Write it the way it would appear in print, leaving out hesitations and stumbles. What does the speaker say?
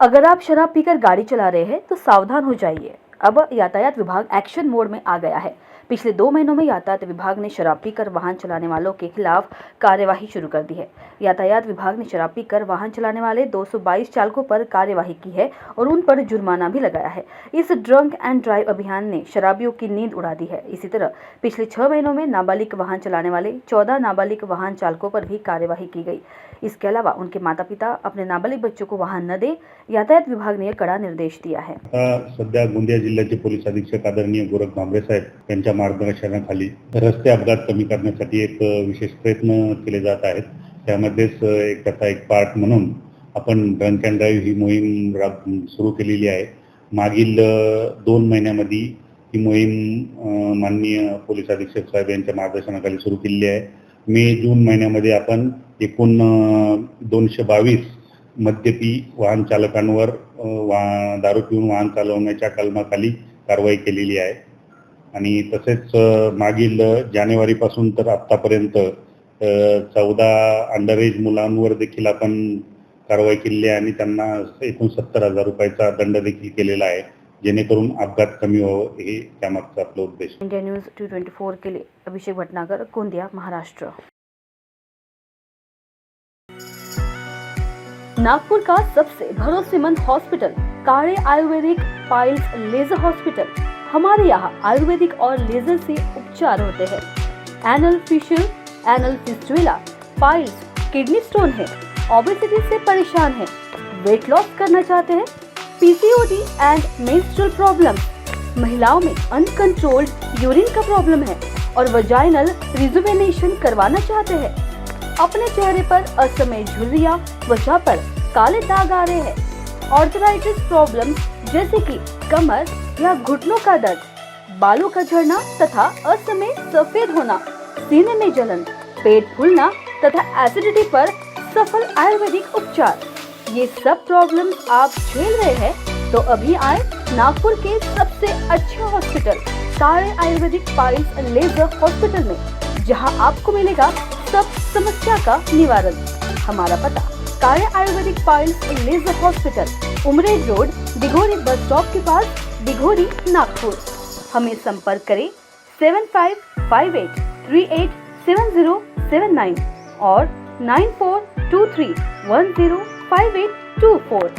अगर आप शराब पीकर गाड़ी चला रहे हैं तो सावधान हो जाइए। अब यातायात विभाग एक्शन मोड में आ गया है। पिछले 2 महीनों में यातायात विभाग ने शराब पीकर वाहन चलाने वालों के खिलाफ कार्यवाही शुरू कर दी है। यातायात विभाग ने शराब पीकर वाहन चलाने वाले 222 चालकों पर कार्यवाही की है और उन पर जुर्माना भी लगाया है। इस ड्रंक एंड ड्राइव अभियान ने शराबियों की नींद उड़ा दी है। इसी तरह पिछले 6 महीनों में नाबालिग वाहन चलाने वाले 14 नाबालिग वाहन चालकों पर भी कार्यवाही की गई। इसके अलावा उनके माता पिता अपने नाबालिग बच्चों को वाहन न दे, यातायात विभाग ने कड़ा निर्देश दिया है। सध्या गोंदिया जिल्ह्याचे पोलीस अधीक्षक आदरणीय गोरख भांबरे साहेब यांच्या मार्गदर्शनाखाली रस्ते अपघात कमी करण्यासाठी एक विशेष प्रयत्न केले जात आहेत। त्यामध्येच त्याचा एक पार्ट म्हणून आपण ड्रंक अँड ड्राईव्ह ही मोहीम सुरू केलेली आहे। मागील 2 महिन्यामध्ये ही मोहीम माननीय पोलीस अधीक्षक साहेब यांच्या मार्गदर्शनाखाली सुरू केलेली आहे। मे जून महिन्यामध्ये आपण एकूण 222 मद्यपी वाहन चालकांवर दारू पिऊन वाहन चालवण्याच्या कलमाखाली कारवाई केलेली आहे। आणि तसेच मागील जानेवारीपासून तर आतापर्यंत 14 अंडर एज मुलांवर देखील आपण कारवाई केली आहे आणि त्यांना एकूण 70,000 रुपयाचा दंड देखील केलेला आहे, जेणेकरून अपघात कमी व्हावं हे त्यामागचा आपला उद्देश। इंडिया न्यूज 224 के लिए अभिषेक भटनागर, गोंदिया, महाराष्ट्र। नागपुर का सबसे भरोसेमंद हॉस्पिटल काळे आयुर्वेदिक पाइल्स लेजर हॉस्पिटल। हमारे यहाँ आयुर्वेदिक और लेजर से उपचार होते हैं। Anal fissure, anal fistula, piles, kidney stone है, ओबेसिटी से परेशान है, वेट लॉस करना चाहते हैं, पीसीओडी एंड मेंस्ट्रुअल प्रॉब्लम, महिलाओं में अनकंट्रोल्ड यूरिन का प्रॉब्लम है और वजाइनल रिजुवेनेशन करवाना चाहते हैं। अपने चेहरे पर असमय झुर्रियां, त्वचा पर काले दाग आ रहे हैं, ऑर्थराइटिस प्रॉब्लम जैसे कि कमर या घुटनों का दर्द, बालों का झड़ना तथा असमय सफेद होना, सीने में जलन, पेट फूलना तथा एसिडिटी पर सफल आयुर्वेदिक उपचार, ये सब प्रॉब्लम्स आप झेल रहे हैं तो अभी आए नागपुर के सबसे अच्छे हॉस्पिटल काळे आयुर्वेदिक पाइल्स लेजर हॉस्पिटल में, जहां आपको मिलेगा सब समस्या का निवारण। हमारा पता Kale Ayurvedic piles laser hospital, Umred road, Dighori bus stop के पास, दिघोरी, नागपुर। हमें संपर्क करें 7558387079 और 9423105824।